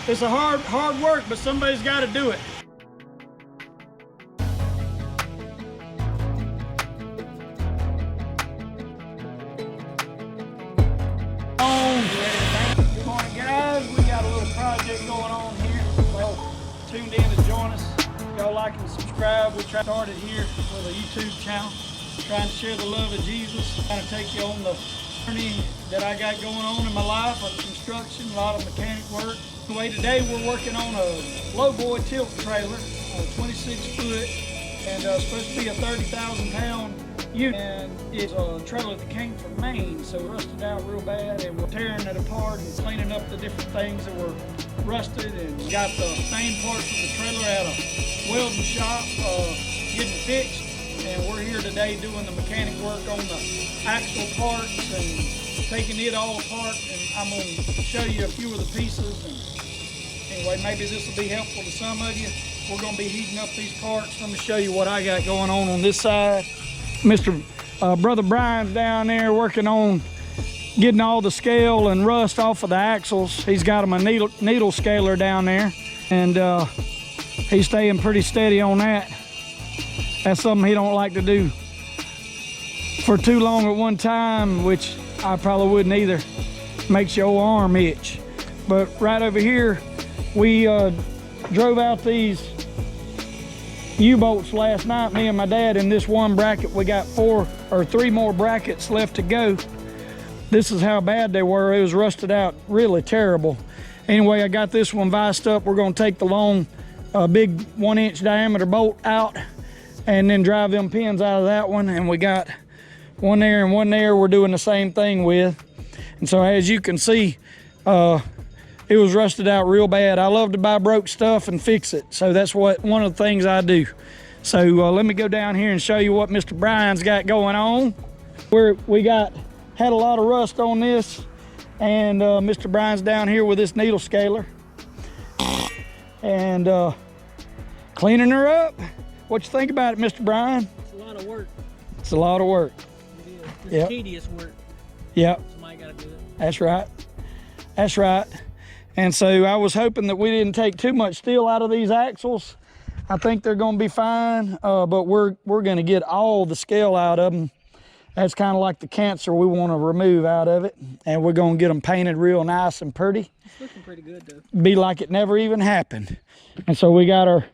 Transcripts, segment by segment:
It's a hard work, but somebody's got to do it. Good morning, guys. We got a little project going on here. Well, tuned in to join us. Y'all like and subscribe. We started here with a YouTube channel, trying to share the love of Jesus, trying to take you on the journey that I got going on in my life of construction, a lot of mechanic work. Anyway, today we're working on a lowboy tilt trailer, 26 foot, and supposed to be a 30,000 pound unit. And it's a trailer that came from Maine, so rusted out real bad, and we're tearing it apart and cleaning up the different things that were rusted, and got the same parts of the trailer at a welding shop getting fixed. And we're here today doing the mechanic work on the axle parts and taking it all apart, and I'm going to show you a few of the pieces. And anyway, maybe this will be helpful to some of you. We're going to be heating up these parts. Let me show you what I got going on this side. Brother Brian's down there working on getting all the scale and rust off of the axles. He's got him a needle scaler down there, and he's staying pretty steady on that. That's something he don't like to do for too long at one time, which I probably wouldn't either. Makes your arm itch. But right over here, we drove out these U-bolts last night, me and my dad, in this one bracket. We got 4 or 3 more brackets left to go. This is how bad they were. It was rusted out really terrible. Anyway, I got this one viced up. We're gonna take the long, big 1-inch diameter bolt out and then drive them pins out of that one. And we got one there and one there we're doing the same thing with. And so as you can see, it was rusted out real bad. I love to buy broke stuff and fix it. So that's one of the things I do. So let me go down here and show you what Mr. Brian's got going on. We had a lot of rust on this, and Mr. Brian's down here with this needle scaler and cleaning her up. What you think about it, Mr. Brian? It's a lot of work. It's a lot of work. It is. It's tedious work. Yep. Somebody got to do it. That's right. That's right. And so I was hoping that we didn't take too much steel out of these axles. I think they're going to be fine, but we're going to get all the scale out of them. That's kind of like the cancer we want to remove out of it, and we're going to get them painted real nice and pretty. It's looking pretty good, though. Be like it never even happened. And so we got our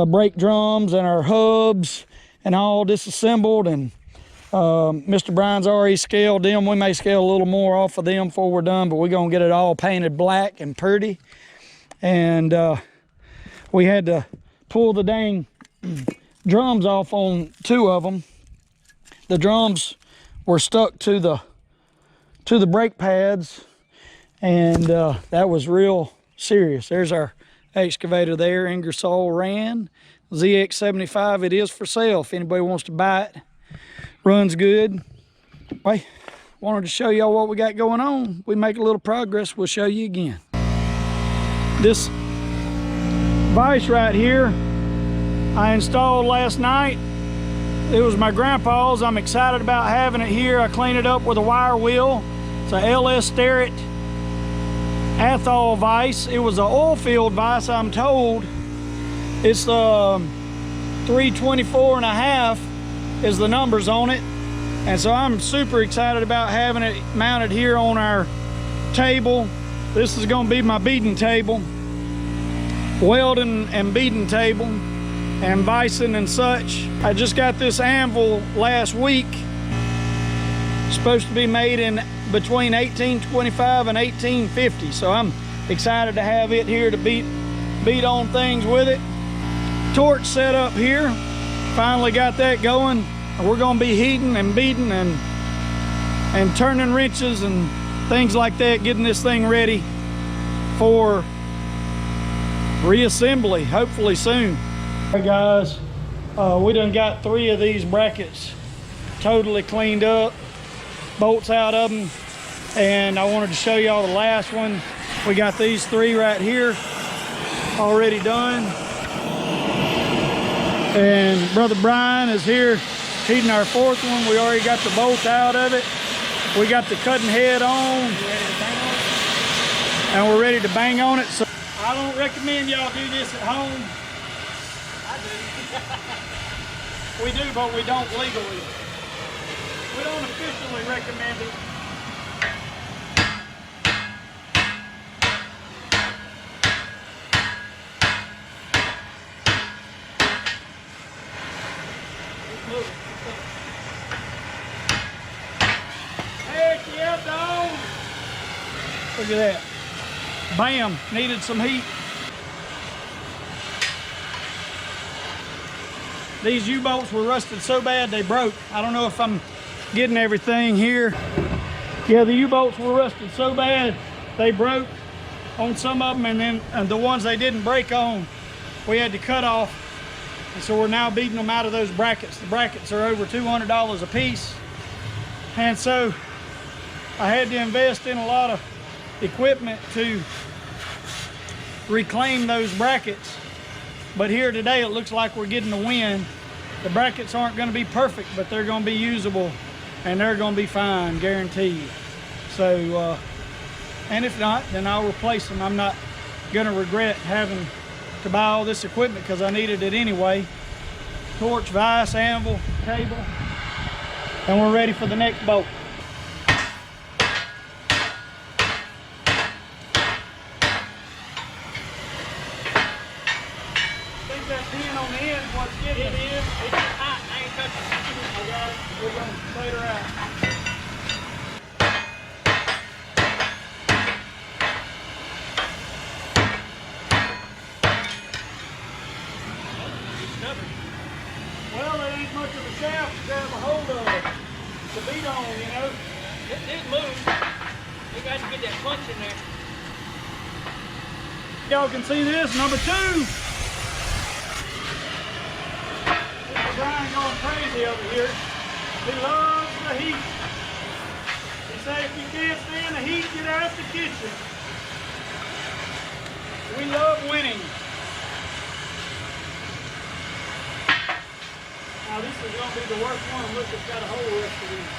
brake drums and our hubs and all disassembled, and Mr. Brian's already scaled them. We may scale a little more off of them before we're done, but we're gonna get it all painted black and pretty. And we had to pull the dang drums off on 2 of them. The drums were stuck to the brake pads, and that was real serious. There's our excavator there, Ingersoll Rand ZX75. It is for sale if anybody wants to buy it. Runs good. Anyway, wanted to show y'all what we got going on. We make a little progress, we'll show you again. This vise right here I installed last night. It was my grandpa's. I'm excited about having it here. I cleaned it up with a wire wheel. It's a S Starrett Anthol vise. It was an oilfield vise, I'm told. It's 324.5 is the numbers on it. And so I'm super excited about having it mounted here on our table. This is going to be my beading table, welding and beading table, and vicing and such. I just got this Anvil last week. It's supposed to be made in between 1825 and 1850. So I'm excited to have it here to beat on things with it. Torch set up here. Finally got that going. We're gonna be heating and beating and turning wrenches and things like that, getting this thing ready for reassembly, hopefully soon. Hey guys, we done got 3 of these brackets totally cleaned up, bolts out of them, and I wanted to show y'all the last one. We got these 3 right here already done, and Brother Brian is here heating our 4th one. We already got the bolt out of it. We got the cutting head on, and we're ready to bang on it. So I don't recommend y'all do this at home. I do. We do, but we don't legally. We don't officially recommend it. Heck yeah, dog! Look at that. Bam, needed some heat. These U-bolts were rusted so bad they broke. I don't know if I'm getting everything here. Yeah, the U-bolts were rusted so bad they broke on some of them, and then the ones they didn't break on, we had to cut off. And so we're now beating them out of those brackets. The brackets are over $200 a piece. And so I had to invest in a lot of equipment to reclaim those brackets. But here today it looks like we're getting the win. The brackets aren't going to be perfect, but they're going to be usable and they're going to be fine, guaranteed. So, and if not, then I'll replace them. I'm not going to regret having to buy all this equipment because I needed it anyway. Torch, vise, anvil, cable, and we're ready for the next bolt. Later out. Well, it ain't much of a shaft to grab a hold of to beat on, you know. It did move. You got to get that punch in there. Y'all can see this, number 2. Brian going crazy over here. He loves the heat. He said if you can't stand the heat, get out the kitchen. We love winning. Now this is going to be the worst one. Look, it's got a whole rest of these.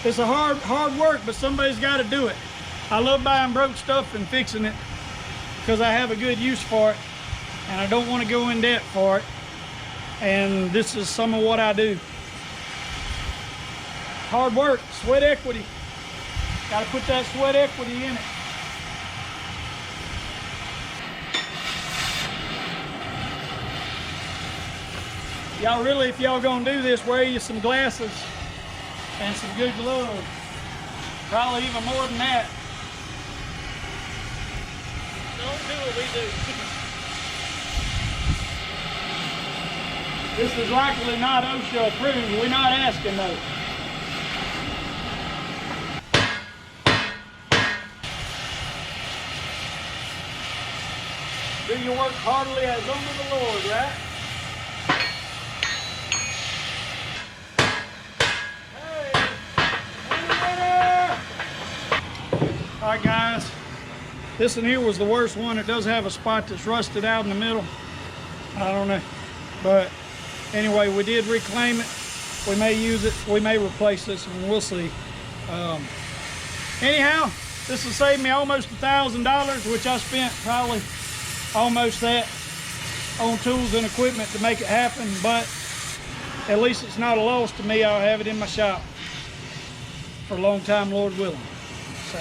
It's a hard work, but somebody's got to do it. I love buying broke stuff and fixing it because I have a good use for it and I don't want to go in debt for it. And this is some of what I do. Hard work, sweat equity. Got to put that sweat equity in it. Y'all really, if y'all gonna do this, wear you some glasses and some good gloves. Probably even more than that. Don't do what we do. This is likely not OSHA approved. We're not asking those. Do your work heartily as unto the Lord, right? All right, guys, this one here was the worst one. It does have a spot that's rusted out in the middle. I don't know, but anyway, we did reclaim it. We may use it, we may replace this one, we'll see. Anyhow, this will save me almost $1,000, which I spent probably almost that on tools and equipment to make it happen, but at least it's not a loss to me. I'll have it in my shop for a long time, Lord willing. So,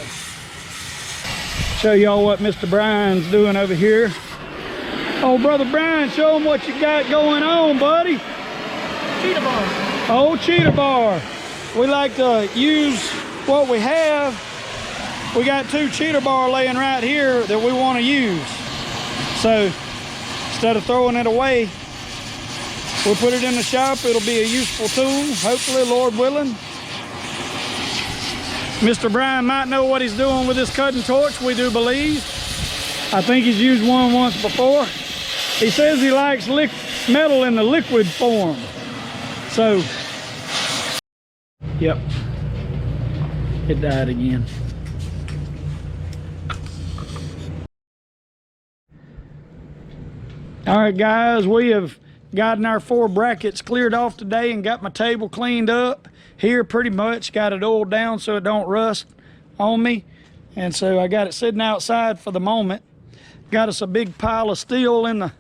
show y'all what Mr. Brian's doing over here. Oh, Brother Brian, show him what you got going on, buddy. Cheetah bar. Oh, cheetah bar. We like to use what we have. We got 2 cheetah bar laying right here that we want to use. So instead of throwing it away, we'll put it in the shop. It'll be a useful tool, hopefully, Lord willing. Mr. Brian might know what he's doing with this cutting torch, we do believe. I think he's used one once before. He says he likes metal in the liquid form. So, yep, it died again. All right, guys, we have Gotten our 4 brackets cleared off today and got my table cleaned up here pretty much. Got it oiled down so it don't rust on me. And so I got it sitting outside for the moment. Got us a big pile of steel in the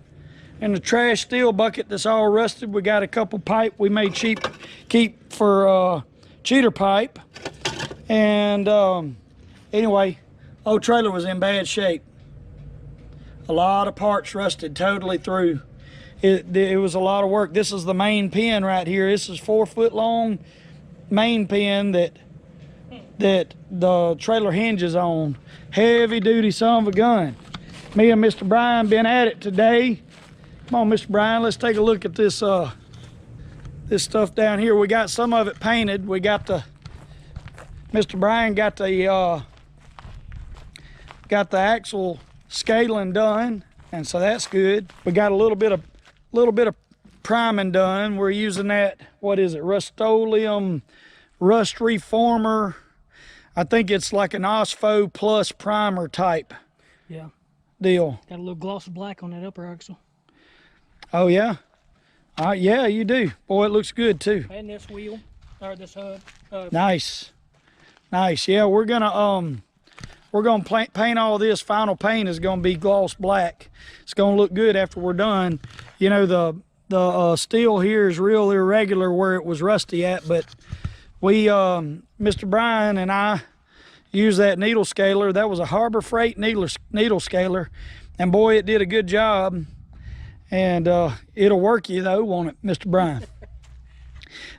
trash steel bucket that's all rusted. We got a couple pipe we made keep for cheater pipe. And anyway, old trailer was in bad shape. A lot of parts rusted totally through. It was a lot of work. This is the main pin right here. This is 4 foot long main pin that the trailer hinges on. Heavy duty son of a gun. Me and Mr. Brian been at it today. Come on, Mr. Brian, let's take a look at this this stuff down here. We got some of it painted. We got Mr. Brian got the axle scaling done, and so that's good. We got a little bit of priming done. We're using that, what is it, Rust-Oleum rust reformer. I think it's like an OSFO plus primer type deal. Got a little gloss black on that upper axle. Oh yeah? Yeah, you do. Boy, it looks good too. And this wheel, or this hub. Nice. Yeah, we're gonna paint all this. Final paint is gonna be gloss black. It's gonna look good after we're done. You know, the steel here is real irregular where it was rusty at, but we, Mr. Brian and I used that needle scaler. That was a Harbor Freight needle scaler, and boy, it did a good job. And it'll work you though, won't it, Mr. Brian?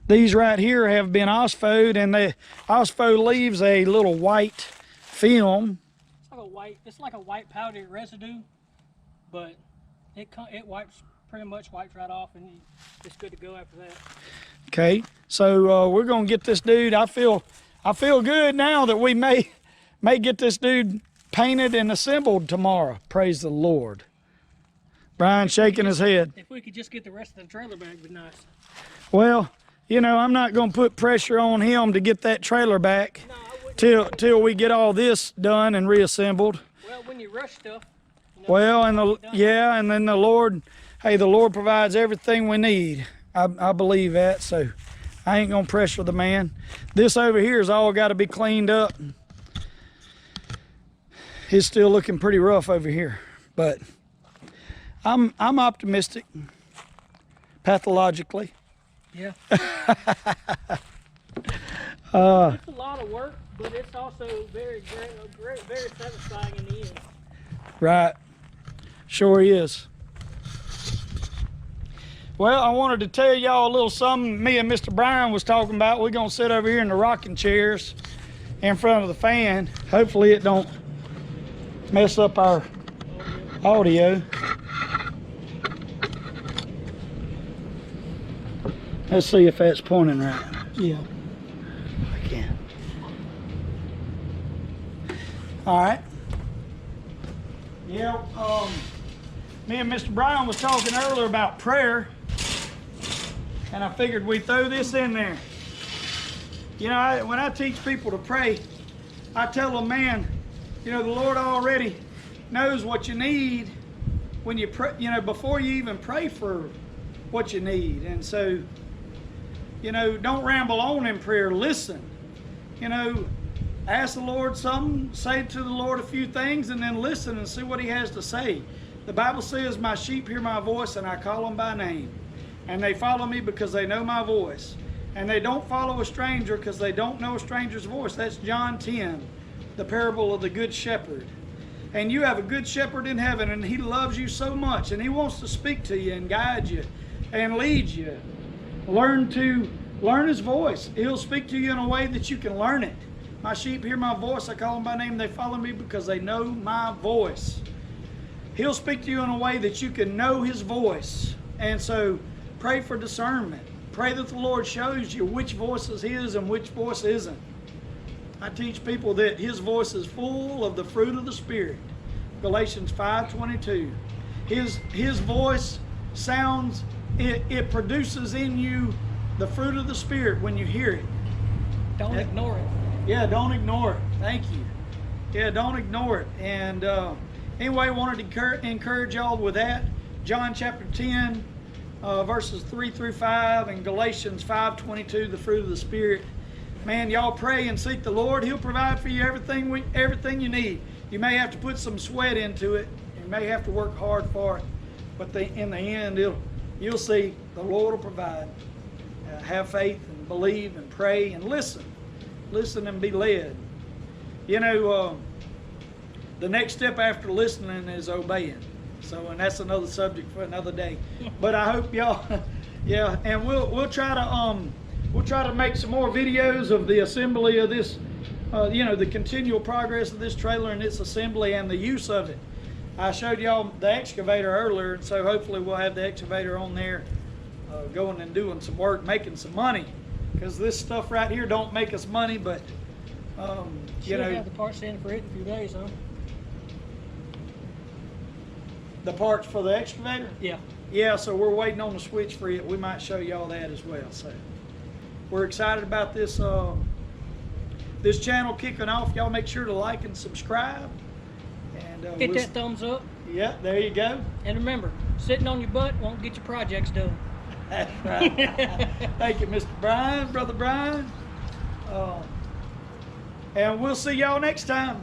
These right here have been OSFO'd, and the OSFO leaves a little white film. It's like a white powdery residue, but it pretty much wipes right off, and it's good to go after that. Okay, so we're gonna get this dude. I feel good now that we may get this dude painted and assembled tomorrow. Praise the Lord. Brian shaking his head. If we could just get the rest of the trailer back, it'd be nice. Well, you know, I'm not going to put pressure on him to get that trailer back till we get all this done and reassembled. Well, when you rush stuff. You know, well, and then the Lord, hey, the Lord provides everything we need. I believe that, so I ain't going to pressure the man. This over here is all got to be cleaned up. It's still looking pretty rough over here, but I'm optimistic, pathologically. Yeah. It's a lot of work, but it's also very satisfying in the end. Right. Sure is. Well, I wanted to tell y'all a little something me and Mr. Brian was talking about. We're going to sit over here in the rocking chairs in front of the fan. Hopefully it don't mess up our audio. Let's see if that's pointing right. Yeah. I can. All right. Yeah, me and Mr. Brian was talking earlier about prayer, and I figured we'd throw this in there. You know, when I teach people to pray, I tell them, man, you know, the Lord already knows what you need when you pray, you know, before you even pray for what you need. And so, you know, don't ramble on in prayer. Listen. You know, ask the Lord something, say to the Lord a few things, and then listen and see what He has to say. The Bible says, my sheep hear my voice, and I call them by name. And they follow me because they know my voice. And they don't follow a stranger because they don't know a stranger's voice. That's John 10, the parable of the Good Shepherd. And you have a good shepherd in heaven, and He loves you so much, and He wants to speak to you and guide you and lead you. Learn His voice. He'll speak to you in a way that you can learn it. My sheep hear my voice. I call them by name. They follow me because they know my voice. He'll speak to you in a way that you can know His voice. And so pray for discernment. Pray that the Lord shows you which voice is His and which voice isn't. I teach people that His voice is full of the fruit of the Spirit. Galatians 5:22. His voice sounds, it produces in you the fruit of the Spirit when you hear it. Don't ignore it. Yeah, don't ignore it. Thank you. Yeah, don't ignore it. And anyway, I wanted to encourage y'all with that. John chapter 10, verses 3 through 5, and Galatians 5:22, the fruit of the Spirit. Man, y'all pray and seek the Lord. He'll provide for you everything you need. You may have to put some sweat into it. You may have to work hard for it, but in the end, you'll see the Lord will provide. Have faith and believe and pray and listen. Listen and be led. You know, the next step after listening is obeying. So, and that's another subject for another day. But I hope y'all, yeah, and we'll try to make some more videos of the assembly of this, you know, the continual progress of this trailer and its assembly and the use of it. I showed y'all the excavator earlier, and so hopefully we'll have the excavator on there going and doing some work, making some money. Because this stuff right here don't make us money, but, you know. Have the parts in for it in a few days, huh? The parts for the excavator? Yeah. Yeah, so we're waiting on the switch for it. We might show y'all that as well. So we're excited about this this channel kicking off. Y'all make sure to like and subscribe. And hit that thumbs up. Yeah, there you go. And remember, sitting on your butt won't get your projects done. That's right. Thank you, Mr. Brian, Brother Brian. And we'll see y'all next time.